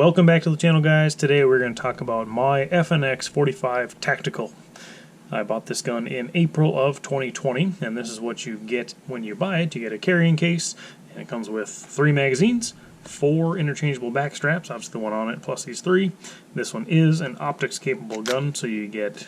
Welcome back to the channel, guys. Today we're going to talk about my FNX-45 Tactical. I bought this gun in April of 2020, and this is what you get when you buy it. You get a carrying case, and it comes with 3 magazines, 4 interchangeable back straps, obviously the one on it, plus these 3. This one is an optics-capable gun, so you get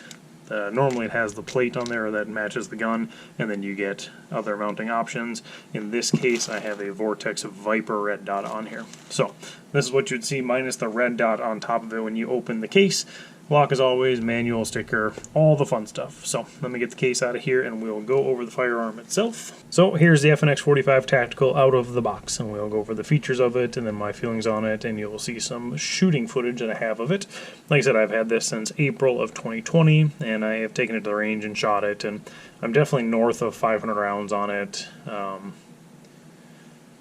normally it has the plate on there that matches the gun, and then you get other mounting options. In this case, I have a Vortex Viper red dot on here. So this is what you'd see minus the red dot on top of it when you open the case. Lock as always, manual, sticker, all the fun stuff. So let me get the case out of here and we'll go over the firearm itself. So here's the FNX-45 Tactical out of the box, and we'll go over the features of it and then my feelings on it, and you'll see some shooting footage that I have of it. Like I said, I've had this since April of 2020, and I have taken it to the range and shot it, and I'm definitely north of 500 rounds on it.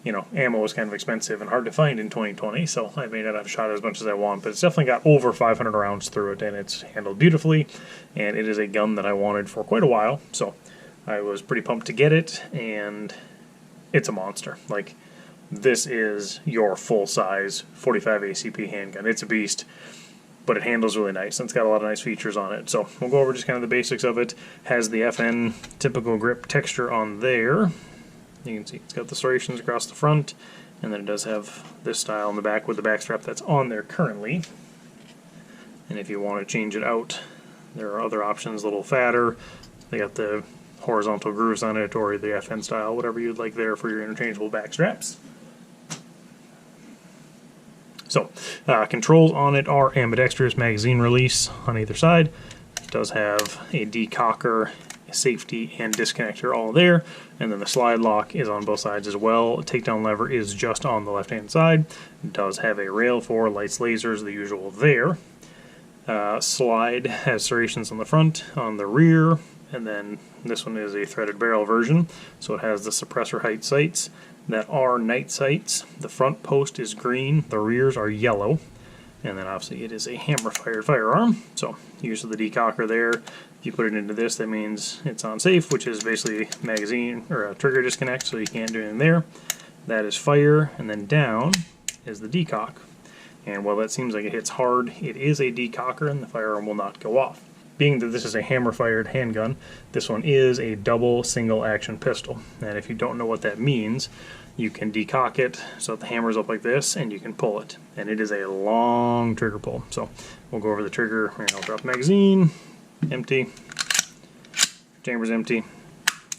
You know, ammo is kind of expensive and hard to find in 2020, so I may not have shot as much as I want, but it's definitely got over 500 rounds through it, and it's handled beautifully, and it is a gun that I wanted for quite a while, so I was pretty pumped to get it, and it's a monster. Like, this is your full-size 45 ACP handgun. It's a beast, but it handles really nice, and it's got a lot of nice features on it. So we'll go over just kind of the basics of it. Has the FN typical grip texture on there. You can see it's got the serrations across the front, and then it does have this style in the back with the back strap that's on there currently. And if you want to change it out, there are other options, a little fatter. They got the horizontal grooves on it, or the FN style, whatever you'd like there for your interchangeable back straps. So, controls on it are ambidextrous magazine release on either side. It does have a decocker, safety, and disconnector all there, and then the slide lock is on both sides as well. Takedown lever is just on the left hand side. It does have a rail for lights, lasers, the usual there. Slide has serrations on the front, on the rear, and then this one is a threaded barrel version, so it has the suppressor height sights that are night sights. The front post is green, the rears are yellow, and then obviously it is a hammer fired firearm, so use of the decocker there. If you put it into this, that means it's on safe, which is basically magazine or a trigger disconnect, so you can't do anything there. That is fire, and then down is the decock. And while that seems like it hits hard, it is a decocker and the firearm will not go off. Being that this is a hammer fired handgun, this one is a double single action pistol. And if you don't know what that means, you can decock it so that the hammer's up like this and you can pull it. And it is a long trigger pull. So we'll go over the trigger, and I'll drop the magazine, empty, chamber's empty,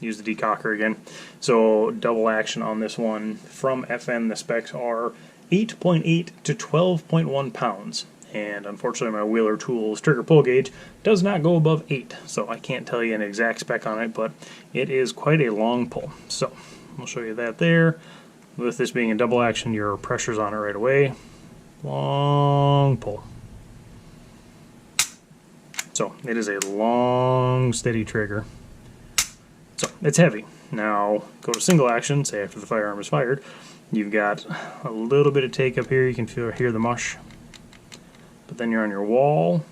use the decocker again. So double action on this one. From FN, the specs are 8.8 to 12.1 pounds. And unfortunately my Wheeler Tools trigger pull gauge does not go above 8, so I can't tell you an exact spec on it, but it is quite a long pull. So I'll show you that there. With this being a double action, your pressure's on it right away. Long pull. So it is a long, steady trigger. So it's heavy. Now go to single action, say after the firearm is fired. You've got a little bit of take up here, you can hear the mush. But then you're on your wall,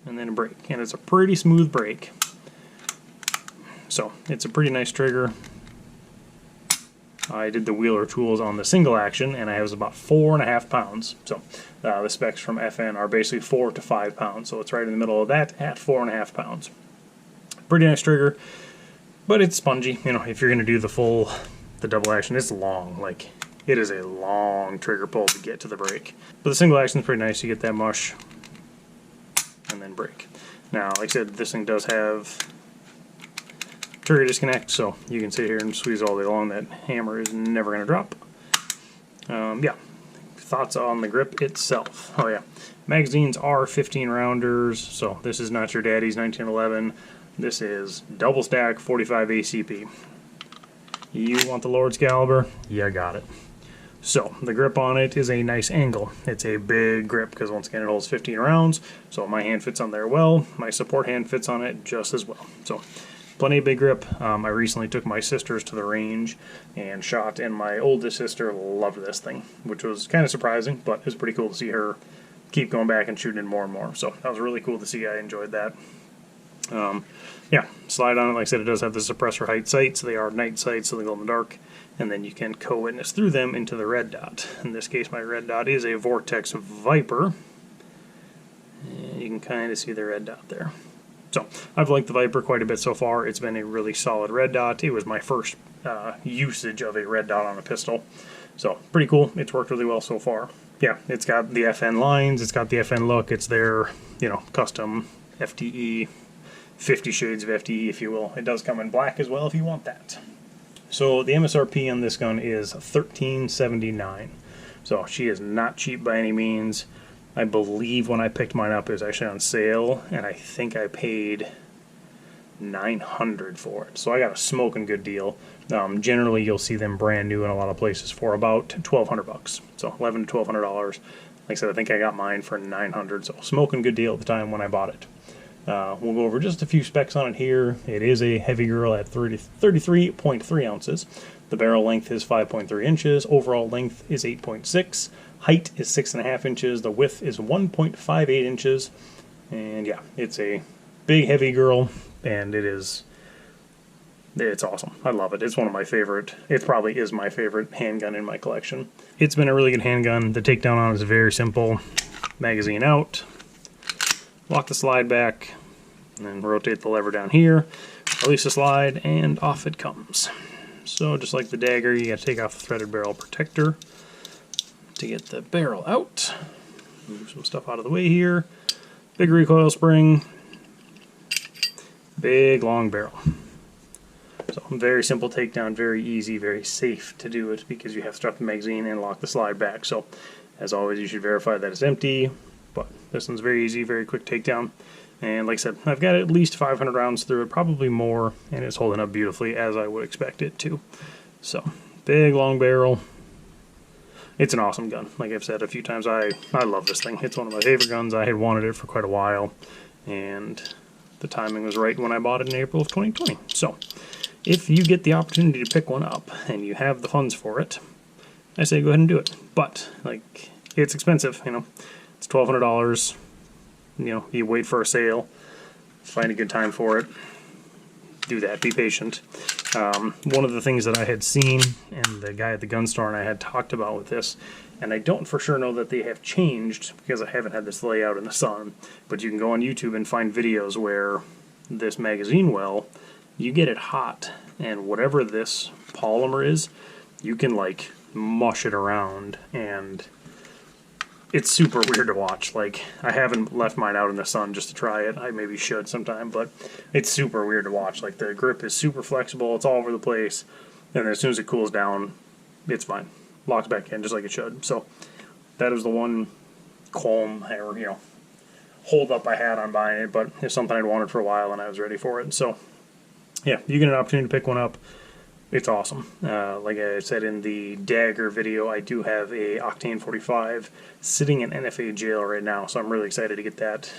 and then a break. And it's a pretty smooth break. So it's a pretty nice trigger. I did the Wheeler Tools on the single action, and I was about 4.5 pounds. So the specs from FN are basically 4 to 5 pounds. So it's right in the middle of that at 4.5 pounds. Pretty nice trigger, but it's spongy. You know, if you're going to do the double action, it's long. Like, it is a long trigger pull to get to the break. But the single action is pretty nice. You get that mush and then break. Now, like I said, this thing does have trigger disconnect, so you can sit here and squeeze all day long. That hammer is never going to drop. Yeah. Thoughts on the grip itself. Oh yeah. Magazines are 15 rounders, so this is not your daddy's 1911. This is double stack 45 ACP. You want the Lord's caliber? You got it. So the grip on it is a nice angle. It's a big grip because once again it holds 15 rounds, so my hand fits on there well. My support hand fits on it just as well. So plenty of big grip. I recently took my sisters to the range and shot, and my oldest sister loved this thing, which was kind of surprising, but it was pretty cool to see her keep going back and shooting it more and more. So that was really cool to see. I enjoyed that. Yeah, slide on it. Like I said, it does have the suppressor height sights. They are night sights, so they glow in the dark. and then you can co-witness through them into the red dot. In this case, my red dot is a Vortex Viper, and you can kind of see the red dot there. So I've liked the Viper quite a bit so far. It's been a really solid red dot. It was my first usage of a red dot on a pistol, so pretty cool. It's worked really well so far. Yeah, it's got the FN lines, it's got the FN look, it's their, custom FTE, 50 shades of FTE, if you will. It does come in black as well if you want that. So the MSRP on this gun is $13.79. So she is not cheap by any means. I believe when I picked mine up it was actually on sale, and I think I paid $900 for it. So I got a smoking good deal. Generally you'll see them brand new in a lot of places for about $1,200. So $1,100 to $1,200. Like I said, I think I got mine for $900. So smoking good deal at the time when I bought it. We'll go over just a few specs on it here. It is a heavy girl at 33.3 ounces. The barrel length is 5.3 inches. Overall length is 8.6. Height is 6.5 inches. The width is 1.58 inches. And yeah, it's a big heavy girl, and it's awesome. I love it. It's one of my favorite. It probably is my favorite handgun in my collection. It's been a really good handgun. The takedown on it is very simple. Magazine out. Lock the slide back, and then rotate the lever down here, release the slide, and off it comes. So just like the dagger, you got to take off the threaded barrel protector to get the barrel out. Move some stuff out of the way here. Big recoil spring, big long barrel. So very simple takedown, very easy, very safe to do it because you have to strap the magazine and lock the slide back. So as always, you should verify that it's empty. But this one's very easy, very quick takedown. And like I said, I've got at least 500 rounds through it, probably more, and it's holding up beautifully as I would expect it to. So, big long barrel. It's an awesome gun. Like I've said a few times, I love this thing. It's one of my favorite guns. I had wanted it for quite a while, and the timing was right when I bought it in April of 2020. So, if you get the opportunity to pick one up and you have the funds for it, I say go ahead and do it. But, it's expensive, It's $1,200. You wait for a sale, find a good time for it, do that, be patient. One of the things that I had seen, and the guy at the gun store and I had talked about with this, and I don't for sure know that they have changed because I haven't had this lay out in the sun, but you can go on YouTube and find videos where this magazine well, you get it hot, and whatever this polymer is, you can mush it around, and it's super weird to watch. I haven't left mine out in the sun just to try it. I maybe should sometime, but it's super weird to watch. The grip is super flexible. It's all over the place. And then as soon as it cools down, it's fine. Locks back in just like it should. So that is the one qualm or, hold up I had on buying it, but it's something I'd wanted for a while and I was ready for it. So yeah, you get an opportunity to pick one up. It's awesome. Like I said in the dagger video, I do have a Octane 45 sitting in NFA jail right now, so I'm really excited to get that.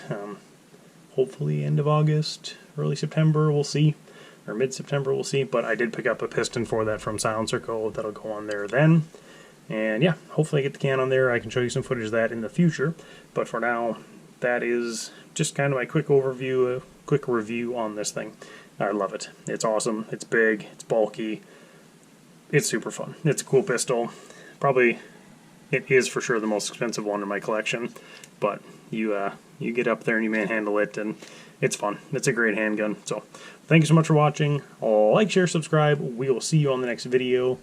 Hopefully end of August, early September, we'll see. Or mid-September, we'll see. But I did pick up a piston for that from Silencer Co. That'll go on there then. And yeah, hopefully I get the can on there. I can show you some footage of that in the future. But for now, that is just kind of my quick overview, quick review on this thing. I love it. It's awesome. It's big. It's bulky. It's super fun. It's a cool pistol. Probably, it is for sure the most expensive one in my collection. But you get up there and you manhandle it, and it's fun. It's a great handgun. So, thank you so much for watching. Like, share, subscribe. We will see you on the next video.